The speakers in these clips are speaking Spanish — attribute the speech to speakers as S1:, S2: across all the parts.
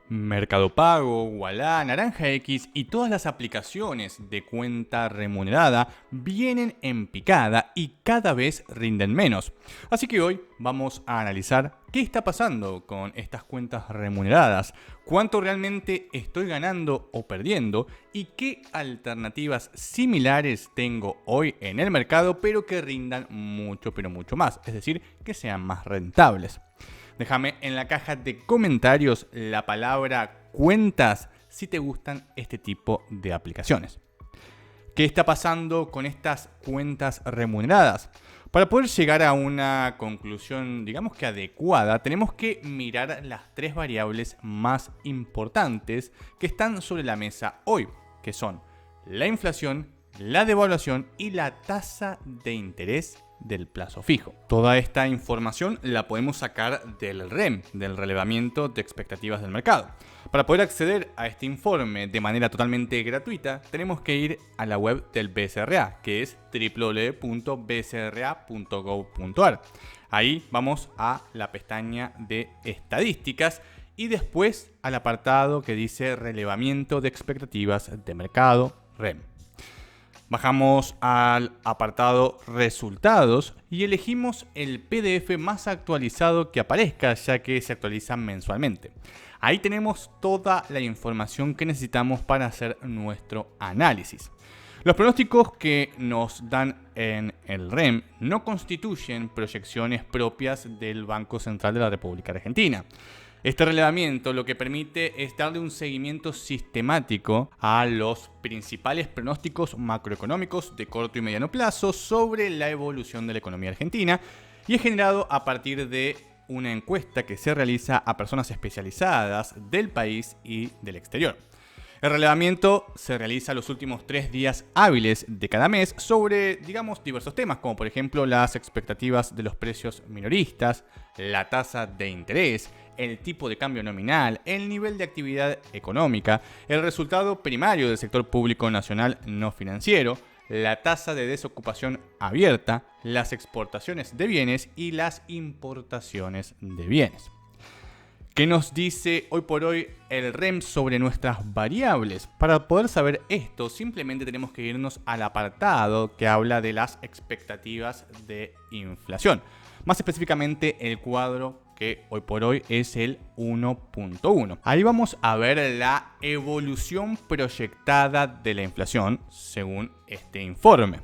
S1: Mercado Pago, Ualá, Naranja X y todas las aplicaciones de cuenta remunerada vienen en picada y cada vez rinden menos. Así que hoy vamos a analizar qué está pasando con estas cuentas remuneradas, cuánto realmente estoy ganando o perdiendo y qué alternativas similares tengo hoy en el mercado pero que rindan mucho pero mucho más, es decir, que sean más rentables. Déjame en la caja de comentarios la palabra cuentas si te gustan este tipo de aplicaciones. ¿Qué está pasando con estas cuentas remuneradas? Para poder llegar a una conclusión, digamos que adecuada, tenemos que mirar las tres variables más importantes que están sobre la mesa hoy, que son la inflación, la devaluación y la tasa de interés del plazo fijo. Toda esta información la podemos sacar del REM, del relevamiento de expectativas del mercado. Para poder acceder a este informe de manera totalmente gratuita, tenemos que ir a la web del BCRA, que es www.bcra.gov.ar. Ahí vamos a la pestaña de estadísticas y después al apartado que dice relevamiento de expectativas de mercado, REM. Bajamos al apartado resultados y elegimos el PDF más actualizado que aparezca, ya que se actualiza mensualmente. Ahí tenemos toda la información que necesitamos para hacer nuestro análisis. Los pronósticos que nos dan en el REM no constituyen proyecciones propias del Banco Central de la República Argentina. Este relevamiento lo que permite es darle un seguimiento sistemático a los principales pronósticos macroeconómicos de corto y mediano plazo sobre la evolución de la economía argentina y es generado a partir de una encuesta que se realiza a personas especializadas del país y del exterior. El relevamiento se realiza los últimos 3 días hábiles de cada mes sobre, diversos temas, como por ejemplo las expectativas de los precios minoristas, la tasa de interés, el tipo de cambio nominal, el nivel de actividad económica, el resultado primario del sector público nacional no financiero, la tasa de desocupación abierta, las exportaciones de bienes y las importaciones de bienes. ¿Qué nos dice hoy por hoy el REM sobre nuestras variables? Para poder saber esto, simplemente tenemos que irnos al apartado que habla de las expectativas de inflación. Más específicamente, el cuadro que hoy por hoy es el 1.1. Ahí vamos a ver la evolución proyectada de la inflación según este informe.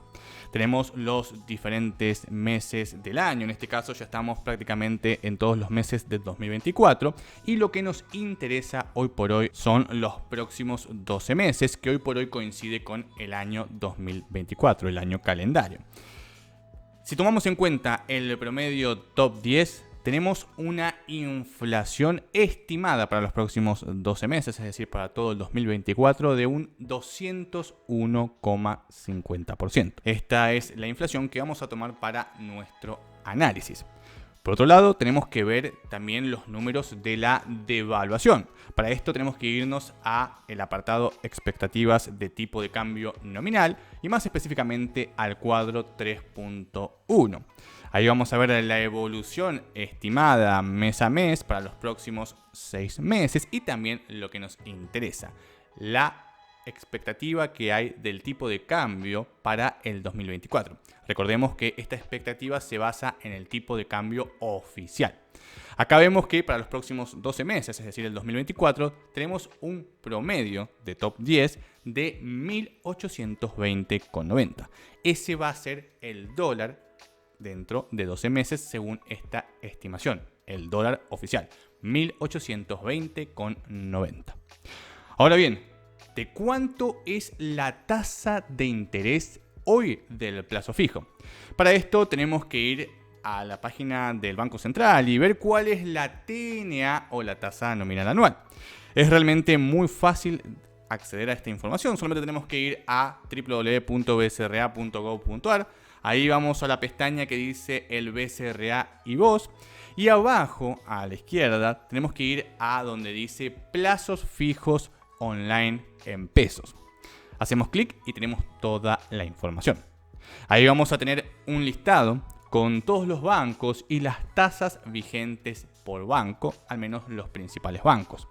S1: Tenemos los diferentes meses del año, en este caso ya estamos prácticamente en todos los meses de 2024 y lo que nos interesa hoy por hoy son los próximos 12 meses que hoy por hoy coincide con el año 2024, el año calendario. Si tomamos en cuenta el promedio top 10, tenemos una inflación estimada para los próximos 12 meses, es decir, para todo el 2024, de un 201,50%. Esta es la inflación que vamos a tomar para nuestro análisis. Por otro lado, tenemos que ver también los números de la devaluación. Para esto tenemos que irnos a el apartado expectativas de tipo de cambio nominal y más específicamente al cuadro 3.1. Ahí vamos a ver la evolución estimada mes a mes para los próximos 6 meses y también lo que nos interesa, la expectativa que hay del tipo de cambio para el 2024. Recordemos que esta expectativa se basa en el tipo de cambio oficial. Acá vemos que para los próximos 12 meses, es decir, el 2024, tenemos un promedio de top 10 de 1.820,90. Ese va a ser el dólar dentro de 12 meses según esta estimación, el dólar oficial, 1.820,90. Ahora bien, ¿de cuánto es la tasa de interés hoy del plazo fijo? Para esto tenemos que ir a la página del Banco Central y ver cuál es la TNA o la tasa nominal anual. Es realmente muy fácil acceder a esta información, solamente tenemos que ir a www.bcra.gov.ar. Ahí vamos a la pestaña que dice el BCRA y vos. Y abajo, a la izquierda, tenemos que ir a donde dice plazos fijos online en pesos. Hacemos clic y tenemos toda la información. Ahí vamos a tener un listado con todos los bancos y las tasas vigentes por banco, al menos los principales bancos.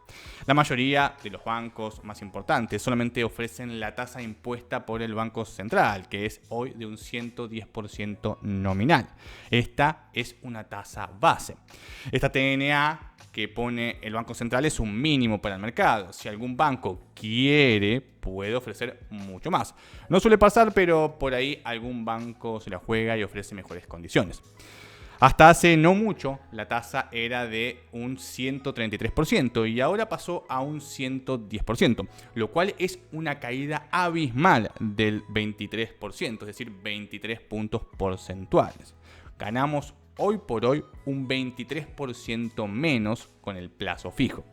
S1: La mayoría de los bancos más importantes solamente ofrecen la tasa impuesta por el Banco Central, que es hoy de un 110% nominal. Esta es una tasa base. Esta TNA que pone el Banco Central es un mínimo para el mercado. Si algún banco quiere, puede ofrecer mucho más. No suele pasar, pero por ahí algún banco se la juega y ofrece mejores condiciones. Hasta hace no mucho, la tasa era de un 133% y ahora pasó a un 110%, lo cual es una caída abismal del 23%, es decir, 23 puntos porcentuales. Ganamos hoy por hoy un 23% menos con el plazo fijo.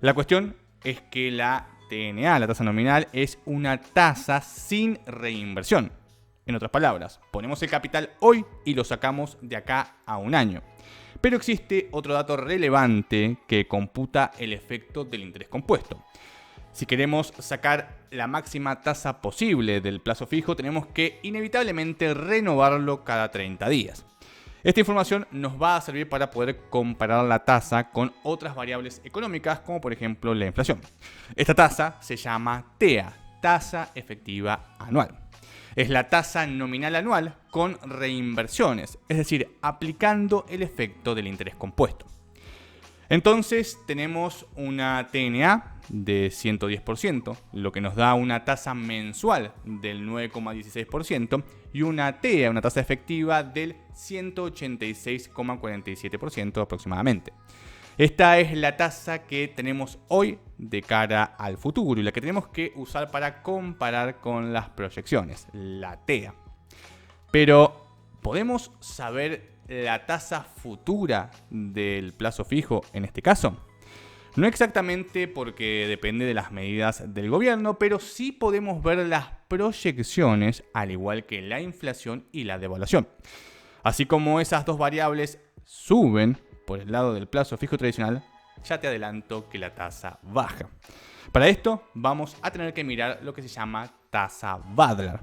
S1: La cuestión es que la TNA, la tasa nominal, es una tasa sin reinversión. En otras palabras, ponemos el capital hoy y lo sacamos de acá a un año. Pero existe otro dato relevante que computa el efecto del interés compuesto. Si queremos sacar la máxima tasa posible del plazo fijo, tenemos que inevitablemente renovarlo cada 30 días. Esta información nos va a servir para poder comparar la tasa con otras variables económicas, como por ejemplo la inflación. Esta tasa se llama TEA, tasa efectiva anual. Es la tasa nominal anual con reinversiones, es decir, aplicando el efecto del interés compuesto. Entonces tenemos una TNA de 110%, lo que nos da una tasa mensual del 9,16% y una TEA, una tasa efectiva del 186,47% aproximadamente. Esta es la tasa que tenemos hoy de cara al futuro y la que tenemos que usar para comparar con las proyecciones, la TEA. Pero, ¿podemos saber la tasa futura del plazo fijo en este caso? No exactamente porque depende de las medidas del gobierno, pero sí podemos ver las proyecciones, al igual que la inflación y la devaluación. Así como esas dos variables suben por el lado del plazo fijo tradicional, ya te adelanto que la tasa baja. Para esto vamos a tener que mirar lo que se llama tasa Badlar.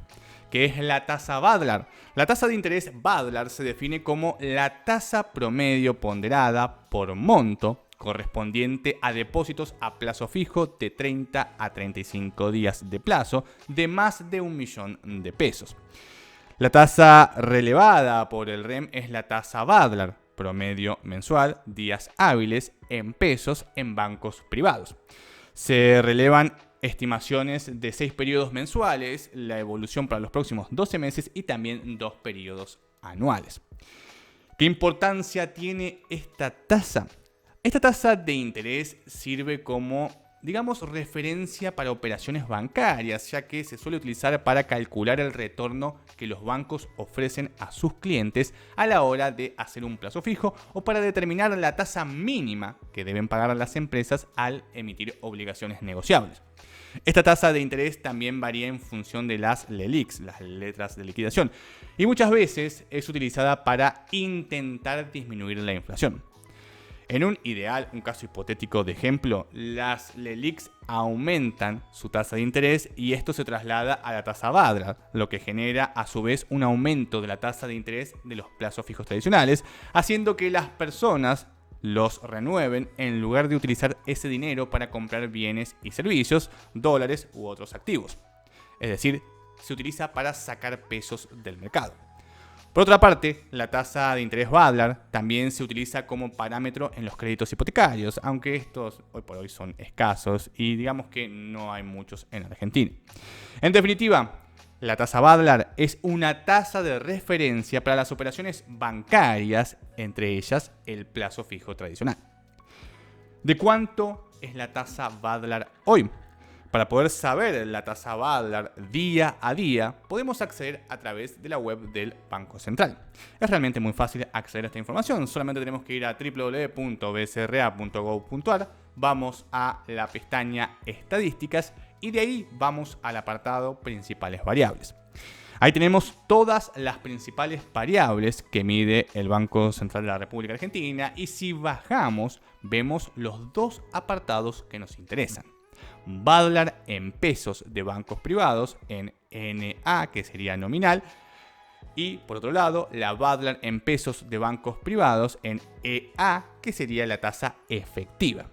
S1: ¿Qué es la tasa Badlar? La tasa de interés Badlar se define como la tasa promedio ponderada por monto correspondiente a depósitos a plazo fijo de 30 a 35 días de plazo de más de 1 millón de pesos. La tasa relevada por el REM es la tasa Badlar, promedio mensual, días hábiles en pesos en bancos privados. Se relevan estimaciones de 6 periodos mensuales, la evolución para los próximos 12 meses y también 2 periodos anuales. ¿Qué importancia tiene esta tasa? Esta tasa de interés sirve como, digamos, referencia para operaciones bancarias, ya que se suele utilizar para calcular el retorno que los bancos ofrecen a sus clientes a la hora de hacer un plazo fijo o para determinar la tasa mínima que deben pagar las empresas al emitir obligaciones negociables. Esta tasa de interés también varía en función de las LELIQs, las letras de liquidación, y muchas veces es utilizada para intentar disminuir la inflación. En un caso hipotético de ejemplo, las LELIQs aumentan su tasa de interés y esto se traslada a la tasa Badlar, lo que genera a su vez un aumento de la tasa de interés de los plazos fijos tradicionales, haciendo que las personas los renueven en lugar de utilizar ese dinero para comprar bienes y servicios, dólares u otros activos. Es decir, se utiliza para sacar pesos del mercado. Por otra parte, la tasa de interés Badlar también se utiliza como parámetro en los créditos hipotecarios, aunque estos hoy por hoy son escasos y digamos que no hay muchos en Argentina. En definitiva, la tasa Badlar es una tasa de referencia para las operaciones bancarias, entre ellas el plazo fijo tradicional. ¿De cuánto es la tasa Badlar hoy? Para poder saber la tasa Badlar día a día, podemos acceder a través de la web del Banco Central. Es realmente muy fácil acceder a esta información, solamente tenemos que ir a www.bcra.gov.ar, vamos a la pestaña Estadísticas y de ahí vamos al apartado Principales variables. Ahí tenemos todas las principales variables que mide el Banco Central de la República Argentina y si bajamos, vemos los dos apartados que nos interesan. Badlar en pesos de bancos privados, en NA, que sería nominal, Y por otro lado, la Badlar en pesos de bancos privados en EA, que sería la tasa efectiva.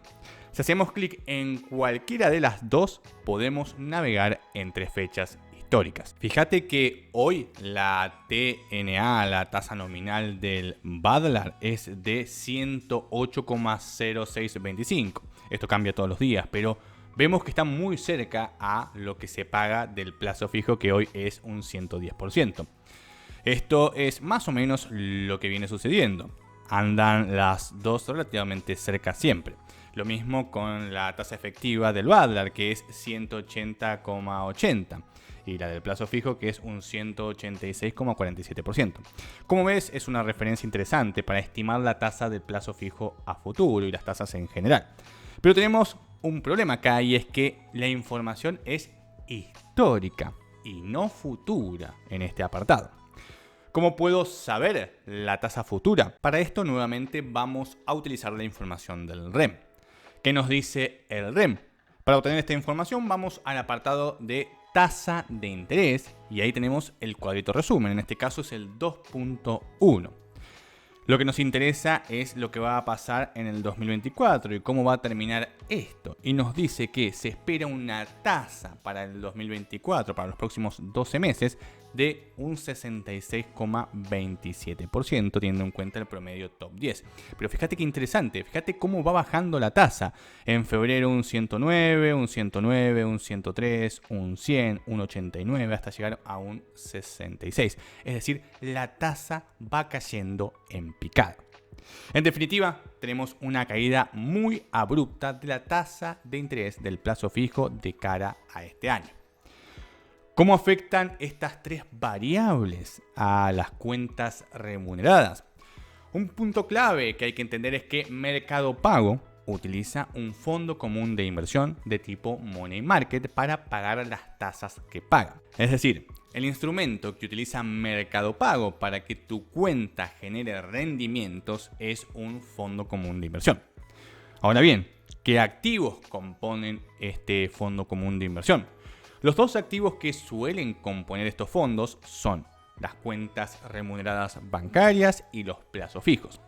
S1: Si hacemos clic en cualquiera de las dos, podemos navegar entre fechas históricas. Fíjate que hoy la TNA, la tasa nominal del Badlar, es de 108,0625. Esto cambia todos los días, pero vemos que está muy cerca a lo que se paga del plazo fijo, que hoy es un 110%. Esto es más o menos lo que viene sucediendo. Andan las dos relativamente cerca siempre. Lo mismo con la tasa efectiva del Badlar, que es 180,80. Y la del plazo fijo, que es un 186,47%. Como ves, es una referencia interesante para estimar la tasa del plazo fijo a futuro y las tasas en general. Pero tenemos un problema acá, y es que la información es histórica y no futura en este apartado. ¿Cómo puedo saber la tasa futura? Para esto nuevamente vamos a utilizar la información del REM. ¿Qué nos dice el REM? Para obtener esta información vamos al apartado de tasa de interés y ahí tenemos el cuadrito resumen. En este caso es el 2.1. Lo que nos interesa es lo que va a pasar en el 2024 y cómo va a terminar esto. Y nos dice que se espera una tasa para el 2024, para los próximos 12 meses, de un 66,27%, teniendo en cuenta el promedio top 10. Pero fíjate qué interesante, fíjate cómo va bajando la tasa. En febrero un 109, un 109, un 103, un 100, un 89, hasta llegar a un 66. Es decir, la tasa va cayendo en picada. En definitiva, tenemos una caída muy abrupta de la tasa de interés del plazo fijo de cara a este año. ¿Cómo afectan estas tres variables a las cuentas remuneradas? Un punto clave que hay que entender es que Mercado Pago utiliza un fondo común de inversión de tipo Money Market para pagar las tasas que paga. Es decir, el instrumento que utiliza Mercado Pago para que tu cuenta genere rendimientos es un fondo común de inversión. Ahora bien, ¿qué activos componen este fondo común de inversión? Los dos activos que suelen componer estos fondos son las cuentas remuneradas bancarias y los plazos fijos.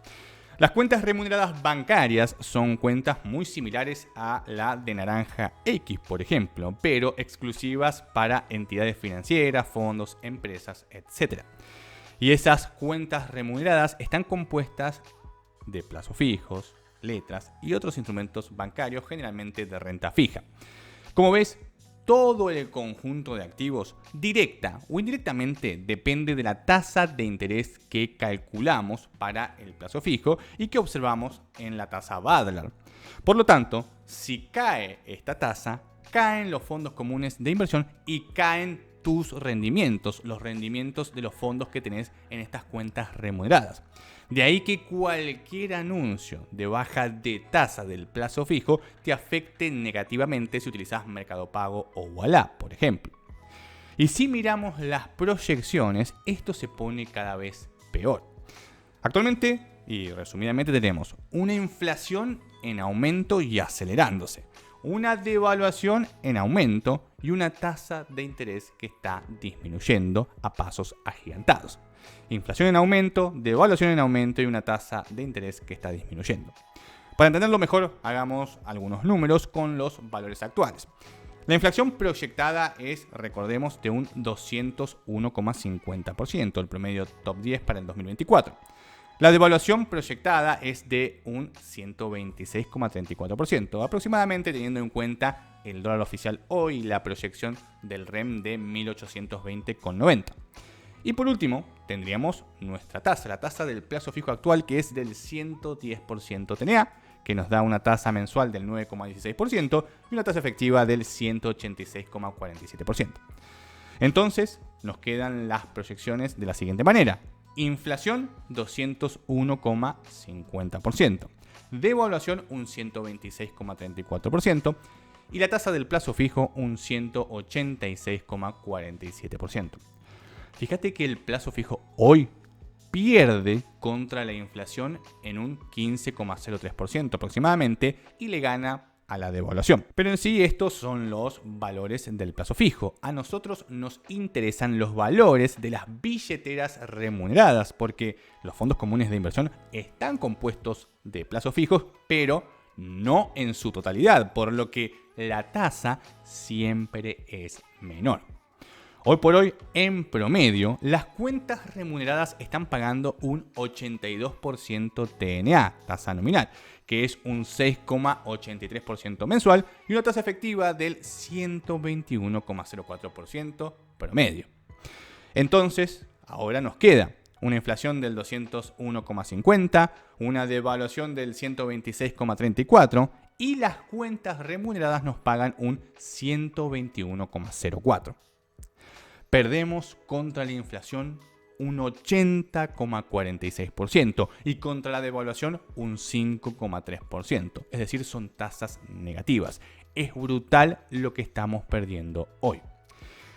S1: Las cuentas remuneradas bancarias son cuentas muy similares a la de Naranja X, por ejemplo, pero exclusivas para entidades financieras, fondos, empresas, etc. Y esas cuentas remuneradas están compuestas de plazos fijos, letras y otros instrumentos bancarios, generalmente de renta fija. Como ves, todo el conjunto de activos, directa o indirectamente, depende de la tasa de interés que calculamos para el plazo fijo y que observamos en la tasa Badlar. Por lo tanto, si cae esta tasa, caen los fondos comunes de inversión y caen tus rendimientos, los rendimientos de los fondos que tenés en estas cuentas remuneradas. De ahí que cualquier anuncio de baja de tasa del plazo fijo te afecte negativamente si utilizas Mercado Pago o Ualá, por ejemplo. Y si miramos las proyecciones, esto se pone cada vez peor. Actualmente, y resumidamente, tenemos una inflación en aumento y acelerándose, una devaluación en aumento y una tasa de interés que está disminuyendo a pasos agigantados. Inflación en aumento, devaluación en aumento y una tasa de interés que está disminuyendo. Para entenderlo mejor, hagamos algunos números con los valores actuales. La inflación proyectada es, recordemos, de un 201,50%, el promedio top 10 para el 2024. La devaluación proyectada es de un 126,34%, aproximadamente, teniendo en cuenta el dólar oficial hoy y la proyección del REM de 1820,90. Y por último, tendríamos nuestra tasa, la tasa del plazo fijo actual, que es del 110% TNA, que nos da una tasa mensual del 9,16% y una tasa efectiva del 186,47%. Entonces, nos quedan las proyecciones de la siguiente manera. Inflación 201,50%, devaluación un 126,34% y la tasa del plazo fijo un 186,47%. Fíjate que el plazo fijo hoy pierde contra la inflación en un 15,03% aproximadamente y le gana a la devaluación. Pero en sí estos son los valores del plazo fijo. A nosotros nos interesan los valores de las billeteras remuneradas, porque los fondos comunes de inversión están compuestos de plazos fijos, pero no en su totalidad, por lo que la tasa siempre es menor. Hoy por hoy, en promedio, las cuentas remuneradas están pagando un 82% TNA, tasa nominal, que es un 6,83% mensual, y una tasa efectiva del 121,04% promedio. Entonces, ahora nos queda una inflación del 201,50, una devaluación del 126,34 y las cuentas remuneradas nos pagan un 121,04. Perdemos contra la inflación un 80,46% y contra la devaluación un 5,3%. Es decir, son tasas negativas. Es brutal lo que estamos perdiendo hoy.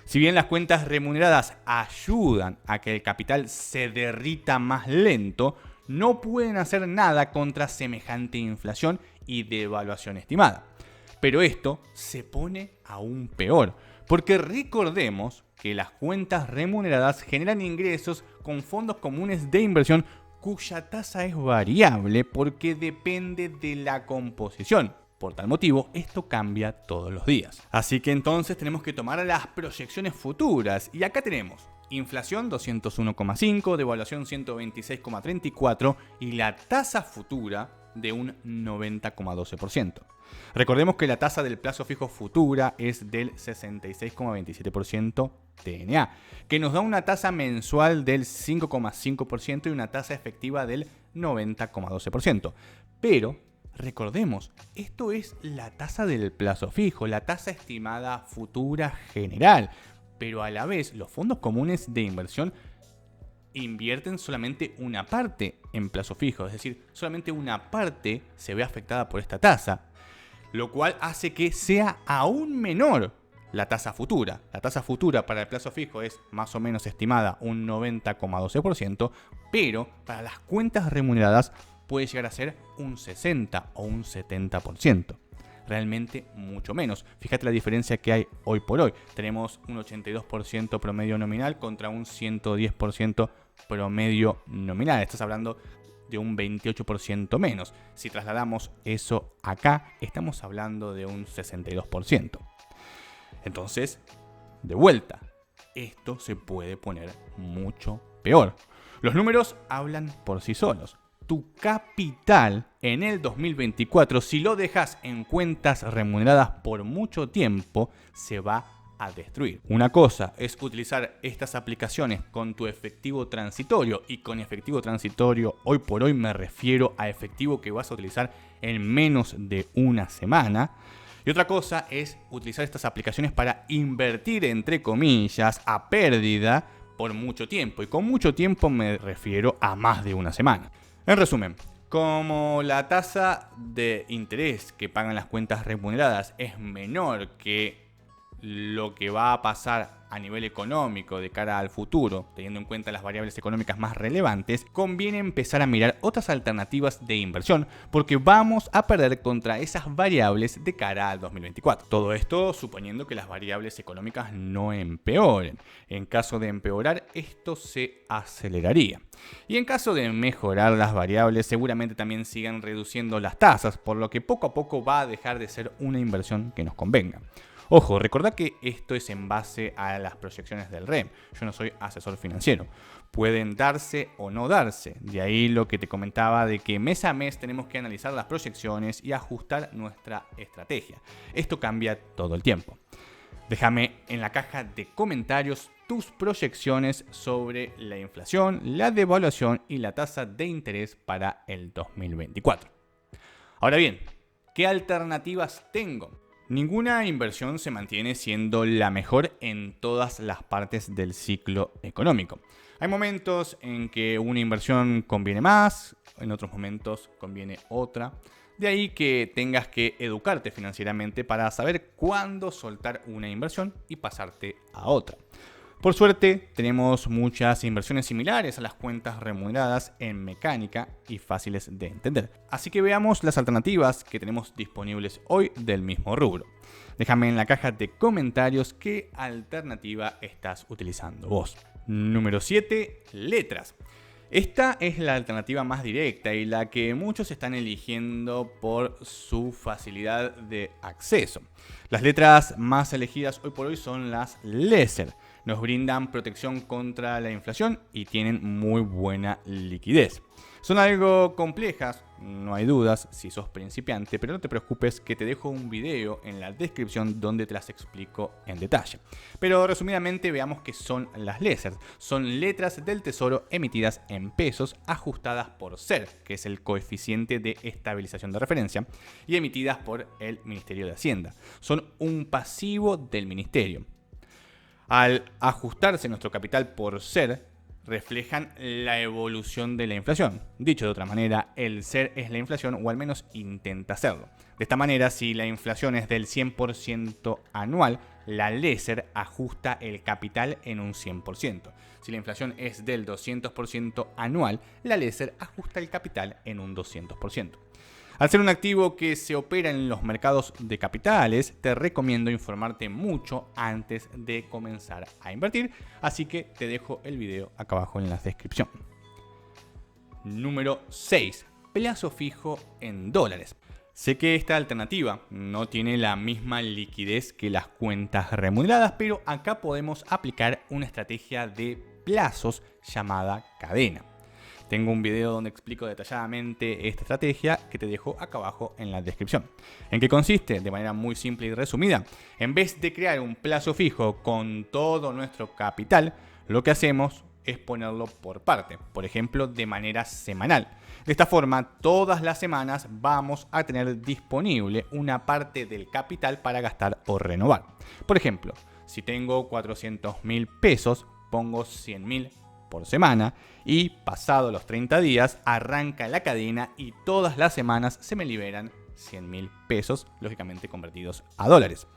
S1: Si bien las cuentas remuneradas ayudan a que el capital se derrita más lento, no pueden hacer nada contra semejante inflación y devaluación estimada. Pero esto se pone aún peor, porque recordemos que las cuentas remuneradas generan ingresos con fondos comunes de inversión cuya tasa es variable porque depende de la composición. Por tal motivo, esto cambia todos los días. Así que entonces tenemos que tomar las proyecciones futuras. Y acá tenemos inflación 201,5, devaluación 126,34 y la tasa futura de un 90,12%. Recordemos que la tasa del plazo fijo futura es del 66,27% TNA, que nos da una tasa mensual del 5,5% y una tasa efectiva del 90,12%. Pero recordemos, esto es la tasa del plazo fijo, la tasa estimada futura general, pero a la vez los fondos comunes de inversión invierten solamente una parte en plazo fijo, es decir, solamente una parte se ve afectada por esta tasa, lo cual hace que sea aún menor la tasa futura. La tasa futura para el plazo fijo es más o menos estimada un 90,12%, pero para las cuentas remuneradas puede llegar a ser un 60 o un 70%. Realmente mucho menos. Fíjate la diferencia que hay hoy por hoy. Tenemos un 82% promedio nominal contra un 110% promedio nominal. Estás hablando de un 28% menos. Si trasladamos eso acá, estamos hablando de un 62%. Entonces, de vuelta, esto se puede poner mucho peor. Los números hablan por sí solos. Tu capital en el 2024, si lo dejas en cuentas remuneradas por mucho tiempo, se va a destruir. Una cosa es utilizar estas aplicaciones con tu efectivo transitorio, y con efectivo transitorio hoy por hoy me refiero a efectivo que vas a utilizar en menos de una semana. Y otra cosa es utilizar estas aplicaciones para invertir, entre comillas, a pérdida por mucho tiempo. Y con mucho tiempo me refiero a más de una semana. En resumen, como la tasa de interés que pagan las cuentas remuneradas es menor que lo que va a pasar a nivel económico de cara al futuro, teniendo en cuenta las variables económicas más relevantes, conviene empezar a mirar otras alternativas de inversión porque vamos a perder contra esas variables de cara al 2024. Todo esto suponiendo que las variables económicas no empeoren. En caso de empeorar, esto se aceleraría. Y en caso de mejorar las variables, seguramente también sigan reduciendo las tasas, por lo que poco a poco va a dejar de ser una inversión que nos convenga. Ojo, recordá que esto es en base a las proyecciones del REM. Yo no soy asesor financiero. Pueden darse o no darse. De ahí lo que te comentaba de que mes a mes tenemos que analizar las proyecciones y ajustar nuestra estrategia. Esto cambia todo el tiempo. Déjame en la caja de comentarios tus proyecciones sobre la inflación, la devaluación y la tasa de interés para el 2024. Ahora bien, ¿qué alternativas tengo? Ninguna inversión se mantiene siendo la mejor en todas las partes del ciclo económico. Hay momentos en que una inversión conviene más, en otros momentos conviene otra. De ahí que tengas que educarte financieramente para saber cuándo soltar una inversión y pasarte a otra. Por suerte, tenemos muchas inversiones similares a las cuentas remuneradas en mecánica y fáciles de entender. Así que veamos las alternativas que tenemos disponibles hoy del mismo rubro. Déjame en la caja de comentarios qué alternativa estás utilizando vos. Número 7. Letras. Esta es la alternativa más directa y la que muchos están eligiendo por su facilidad de acceso. Las letras más elegidas hoy por hoy son las Ledger. Nos brindan protección contra la inflación y tienen muy buena liquidez. Son algo complejas, no hay dudas si sos principiante, pero no te preocupes que te dejo un video en la descripción donde te las explico en detalle. Pero resumidamente veamos qué son las Ledger. Son letras del tesoro emitidas en pesos ajustadas por CER, que es el coeficiente de estabilización de referencia, y emitidas por el Ministerio de Hacienda. Son un pasivo del ministerio. Al ajustarse nuestro capital por CER, reflejan la evolución de la inflación. Dicho de otra manera, el CER es la inflación o al menos intenta hacerlo. De esta manera, si la inflación es del 100% anual, la Ledger ajusta el capital en un 100%. Si la inflación es del 200% anual, la Ledger ajusta el capital en un 200%. Al ser un activo que se opera en los mercados de capitales, te recomiendo informarte mucho antes de comenzar a invertir, así que te dejo el video acá abajo en la descripción. Número 6. Plazo fijo en dólares. Sé que esta alternativa no tiene la misma liquidez que las cuentas remuneradas, pero acá podemos aplicar una estrategia de plazos llamada cadena. Tengo un video donde explico detalladamente esta estrategia que te dejo acá abajo en la descripción. ¿En qué consiste? De manera muy simple y resumida, en vez de crear un plazo fijo con todo nuestro capital, lo que hacemos es ponerlo por parte, por ejemplo, de manera semanal. De esta forma, todas las semanas vamos a tener disponible una parte del capital para gastar o renovar. Por ejemplo, si tengo 400.000 pesos, pongo 100.000 por semana y pasado los 30 días arranca la cadena y todas las semanas se me liberan 100.000 pesos, lógicamente convertidos a dólares.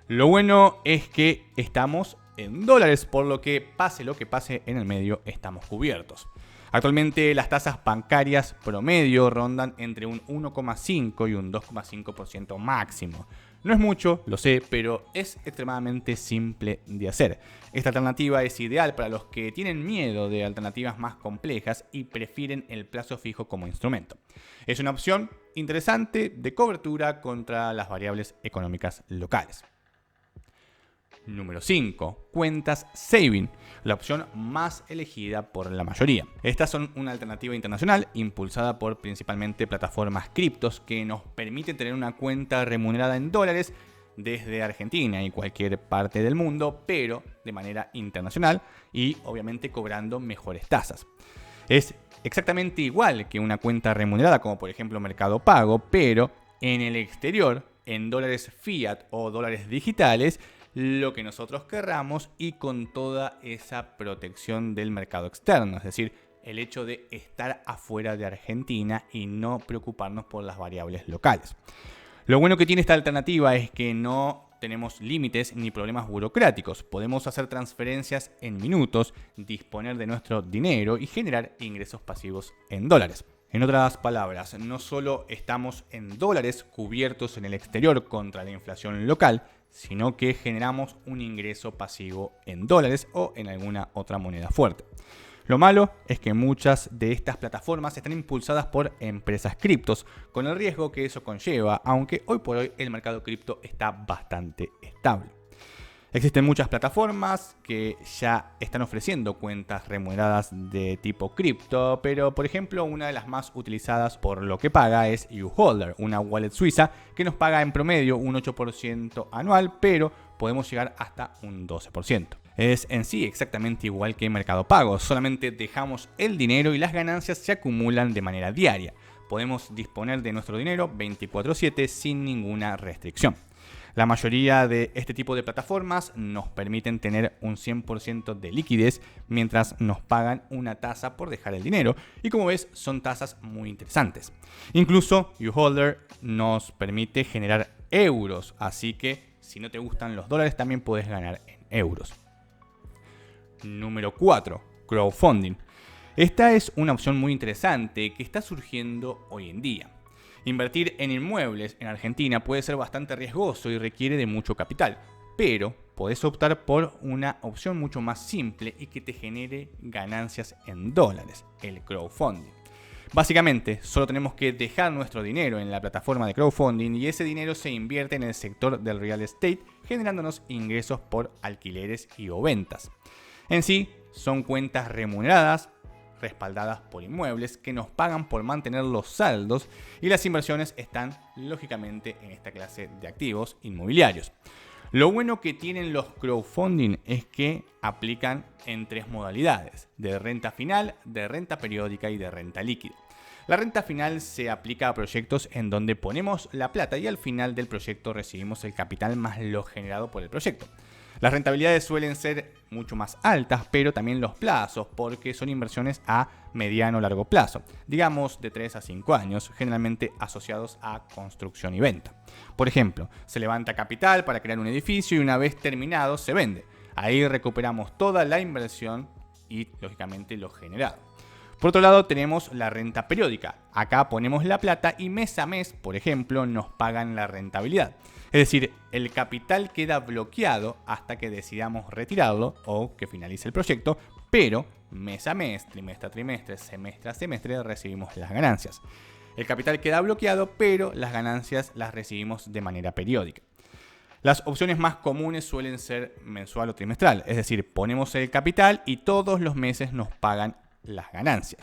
S1: Lo bueno es que estamos en dólares, por lo que pase en el medio estamos cubiertos. Actualmente las tasas bancarias promedio rondan entre un 1,5 y un 2,5% máximo. No es mucho, lo sé, pero es extremadamente simple de hacer. Esta alternativa es ideal para los que tienen miedo de alternativas más complejas y prefieren el plazo fijo como instrumento. Es una opción interesante de cobertura contra las variables económicas locales. Número 5. Cuentas Saving, la opción más elegida por la mayoría. Estas son una alternativa internacional impulsada por principalmente plataformas criptos que nos permiten tener una cuenta remunerada en dólares desde Argentina y cualquier parte del mundo, pero de manera internacional y obviamente cobrando mejores tasas. Es exactamente igual que una cuenta remunerada como por ejemplo Mercado Pago, pero en el exterior, en dólares fiat o dólares digitales, lo que nosotros querramos y con toda esa protección del mercado externo, es decir, el hecho de estar afuera de Argentina y no preocuparnos por las variables locales. Lo bueno que tiene esta alternativa es que no tenemos límites ni problemas burocráticos. Podemos hacer transferencias en minutos, disponer de nuestro dinero y generar ingresos pasivos en dólares. En otras palabras, no solo estamos en dólares cubiertos en el exterior contra la inflación local, sino que generamos un ingreso pasivo en dólares o en alguna otra moneda fuerte. Lo malo es que muchas de estas plataformas están impulsadas por empresas criptos, con el riesgo que eso conlleva, aunque hoy por hoy el mercado cripto está bastante estable. Existen muchas plataformas que ya están ofreciendo cuentas remuneradas de tipo cripto, pero por ejemplo una de las más utilizadas por lo que paga es YouHolder, una wallet suiza que nos paga en promedio un 8% anual, pero podemos llegar hasta un 12%. Es en sí exactamente igual que Mercado Pago, solamente dejamos el dinero y las ganancias se acumulan de manera diaria. Podemos disponer de nuestro dinero 24/7 sin ninguna restricción. La mayoría de este tipo de plataformas nos permiten tener un 100% de liquidez mientras nos pagan una tasa por dejar el dinero y como ves son tasas muy interesantes. Incluso YouHolder nos permite generar euros, así que si no te gustan los dólares también puedes ganar en euros. Número 4. Crowdfunding. Esta es una opción muy interesante que está surgiendo hoy en día. Invertir en inmuebles en Argentina puede ser bastante riesgoso y requiere de mucho capital, pero podés optar por una opción mucho más simple y que te genere ganancias en dólares, el crowdfunding. Básicamente, solo tenemos que dejar nuestro dinero en la plataforma de crowdfunding y ese dinero se invierte en el sector del real estate, generándonos ingresos por alquileres y o ventas. En sí, son cuentas remuneradas, respaldadas por inmuebles que nos pagan por mantener los saldos y las inversiones están lógicamente en esta clase de activos inmobiliarios. Lo bueno que tienen los crowdfunding es que aplican en 3 modalidades: de renta final, de renta periódica y de renta líquida. La renta final se aplica a proyectos en donde ponemos la plata y al final del proyecto recibimos el capital más lo generado por el proyecto. Las rentabilidades suelen ser mucho más altas, pero también los plazos, porque son inversiones a mediano o largo plazo, digamos de 3 a 5 años, generalmente asociados a construcción y venta. Por ejemplo, se levanta capital para crear un edificio y una vez terminado se vende. Ahí recuperamos toda la inversión y lógicamente lo generado. Por otro lado tenemos la renta periódica. Acá ponemos la plata y mes a mes, por ejemplo, nos pagan la rentabilidad. Es decir, el capital queda bloqueado hasta que decidamos retirarlo o que finalice el proyecto, pero mes a mes, trimestre a trimestre, semestre a semestre recibimos las ganancias. El capital queda bloqueado, pero las ganancias las recibimos de manera periódica. Las opciones más comunes suelen ser mensual o trimestral, es decir, ponemos el capital y todos los meses nos pagan las ganancias.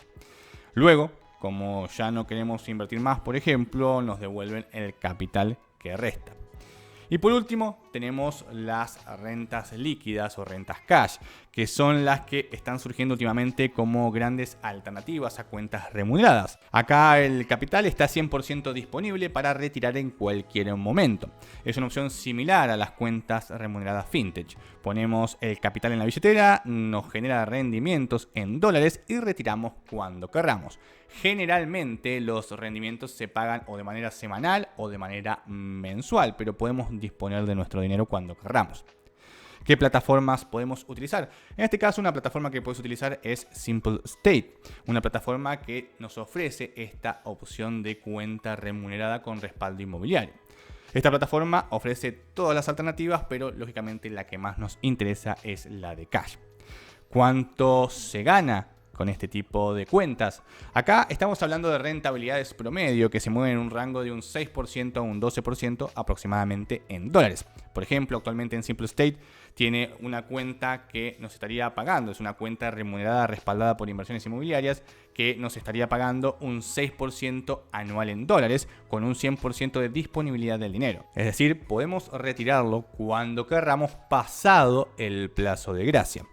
S1: Luego, como ya no queremos invertir más, por ejemplo, nos devuelven el capital que resta. Y por último, tenemos las rentas líquidas o rentas cash, que son las que están surgiendo últimamente como grandes alternativas a cuentas remuneradas. Acá el capital está 100% disponible para retirar en cualquier momento. Es una opción similar a las cuentas remuneradas fintech. Ponemos el capital en la billetera, nos genera rendimientos en dólares y retiramos cuando querramos. Generalmente los rendimientos se pagan o de manera semanal o de manera mensual, pero podemos disponer de nuestro dinero cuando querramos. ¿Qué plataformas podemos utilizar? En este caso, una plataforma que puedes utilizar es Simple State, una plataforma que nos ofrece esta opción de cuenta remunerada con respaldo inmobiliario. Esta plataforma ofrece todas las alternativas, pero lógicamente la que más nos interesa es la de cash. ¿Cuánto se gana con este tipo de cuentas? Acá estamos hablando de rentabilidades promedio que se mueven en un rango de un 6% a un 12% aproximadamente en dólares. Por ejemplo, actualmente en Simple State tiene una cuenta que nos estaría pagando, es una cuenta remunerada respaldada por inversiones inmobiliarias que nos estaría pagando un 6% anual en dólares con un 100% de disponibilidad del dinero. Es decir, podemos retirarlo cuando querramos pasado el plazo de gracia.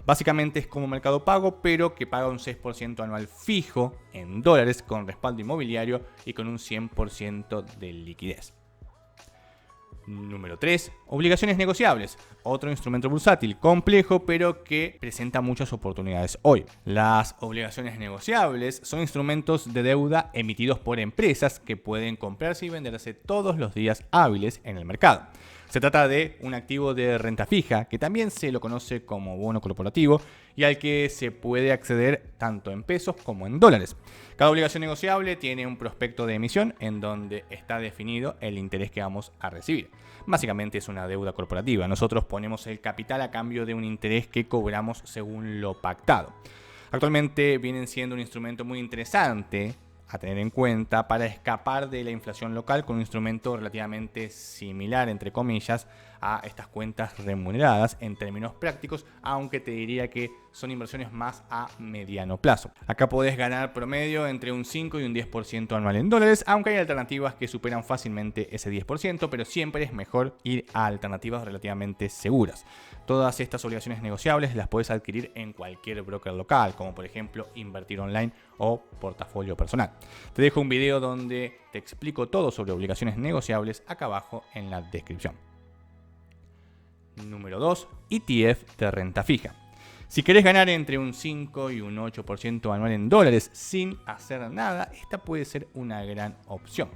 S1: Básicamente es como Mercado Pago, pero que paga un 6% anual fijo en dólares con respaldo inmobiliario y con un 100% de liquidez. Número 3. Obligaciones negociables. Otro instrumento bursátil complejo, pero que presenta muchas oportunidades hoy. Las obligaciones negociables son instrumentos de deuda emitidos por empresas que pueden comprarse y venderse todos los días hábiles en el mercado. Se trata de un activo de renta fija, que también se lo conoce como bono corporativo y al que se puede acceder tanto en pesos como en dólares. Cada obligación negociable tiene un prospecto de emisión en donde está definido el interés que vamos a recibir. Básicamente es una deuda corporativa. Nosotros ponemos el capital a cambio de un interés que cobramos según lo pactado. Actualmente vienen siendo un instrumento muy interesante a tener en cuenta para escapar de la inflación local con un instrumento relativamente similar, entre comillas, a estas cuentas remuneradas en términos prácticos, aunque te diría que son inversiones más a mediano plazo. Acá podés ganar promedio entre un 5 y un 10% anual en dólares, aunque hay alternativas que superan fácilmente ese 10%, pero siempre es mejor ir a alternativas relativamente seguras. Todas estas obligaciones negociables las puedes adquirir en cualquier broker local, como por ejemplo Invertir Online o Portafolio Personal. Te dejo un video donde te explico todo sobre obligaciones negociables acá abajo en la descripción. Número 2. ETF de renta fija. Si querés ganar entre un 5 y un 8% anual en dólares sin hacer nada, esta puede ser una gran opción.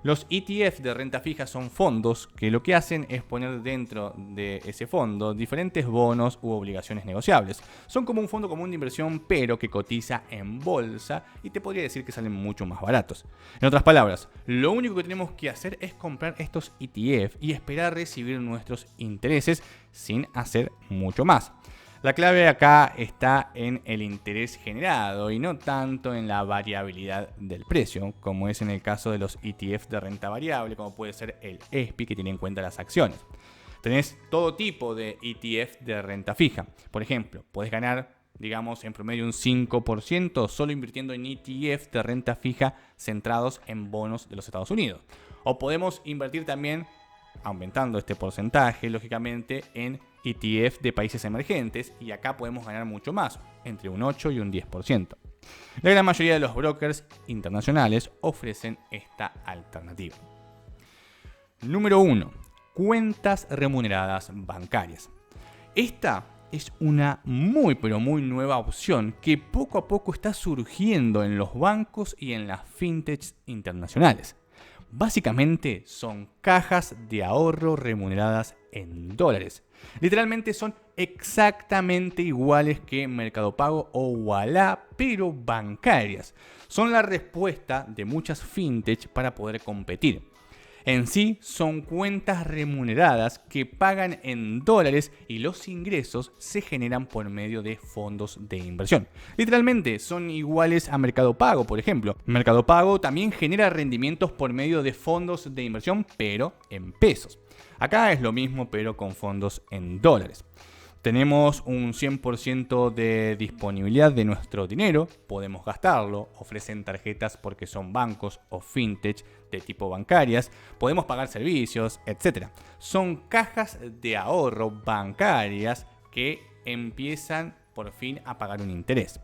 S1: Los ETF de renta fija son fondos que lo que hacen es poner dentro de ese fondo diferentes bonos u obligaciones negociables. Son como un fondo común de inversión, pero que cotiza en bolsa y te podría decir que salen mucho más baratos. En otras palabras, lo único que tenemos que hacer es comprar estos ETF y esperar recibir nuestros intereses sin hacer mucho más. La clave acá está en el interés generado y no tanto en la variabilidad del precio, como es en el caso de los ETF de renta variable, como puede ser el SPY, que tiene en cuenta las acciones. Tenés todo tipo de ETF de renta fija. Por ejemplo, podés ganar, digamos, en promedio un 5% solo invirtiendo en ETF de renta fija centrados en bonos de los Estados Unidos. O podemos invertir también, aumentando este porcentaje, lógicamente, en ETF de países emergentes, y acá podemos ganar mucho más, entre un 8 y un 10%. La gran mayoría de los brokers internacionales ofrecen esta alternativa. Número 1. Cuentas remuneradas bancarias. Esta es una muy pero muy nueva opción que poco a poco está surgiendo en los bancos y en las fintechs internacionales. Básicamente son cajas de ahorro remuneradas en dólares. Literalmente son exactamente iguales que Mercado Pago o Ualá, pero bancarias. Son la respuesta de muchas fintech para poder competir. En sí son cuentas remuneradas que pagan en dólares y los ingresos se generan por medio de fondos de inversión. Literalmente son iguales a Mercado Pago, por ejemplo. Mercado Pago también genera rendimientos por medio de fondos de inversión, pero en pesos. Acá es lo mismo, pero con fondos en dólares. Tenemos un 100% de disponibilidad de nuestro dinero, podemos gastarlo, ofrecen tarjetas porque son bancos o fintech de tipo bancarias, podemos pagar servicios, etc. Son cajas de ahorro bancarias que empiezan por fin a pagar un interés.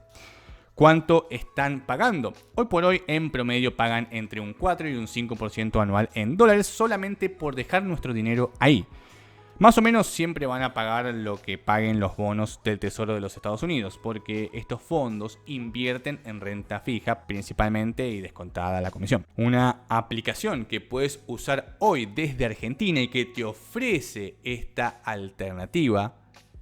S1: ¿Cuánto están pagando? Hoy por hoy en promedio pagan entre un 4 y un 5% anual en dólares solamente por dejar nuestro dinero ahí. Más o menos siempre van a pagar lo que paguen los bonos del Tesoro de los Estados Unidos, porque estos fondos invierten en renta fija principalmente y descontada la comisión. Una aplicación que puedes usar hoy desde Argentina y que te ofrece esta alternativa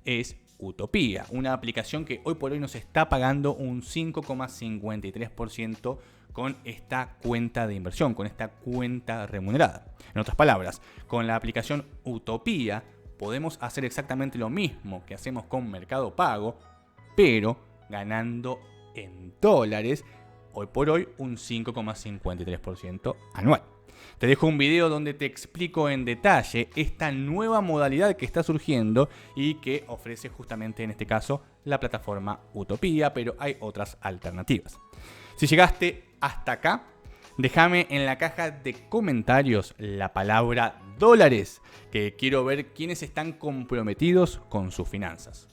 S1: es Utopía, una aplicación que hoy por hoy nos está pagando un 5,53% con esta cuenta de inversión, con esta cuenta remunerada. En otras palabras, con la aplicación Utopía podemos hacer exactamente lo mismo que hacemos con Mercado Pago, pero ganando en dólares, hoy por hoy un 5,53% anual. Te dejo un video donde te explico en detalle esta nueva modalidad que está surgiendo y que ofrece justamente en este caso la plataforma Utopía, pero hay otras alternativas. Si llegaste hasta acá, déjame en la caja de comentarios la palabra dólares, que quiero ver quiénes están comprometidos con sus finanzas.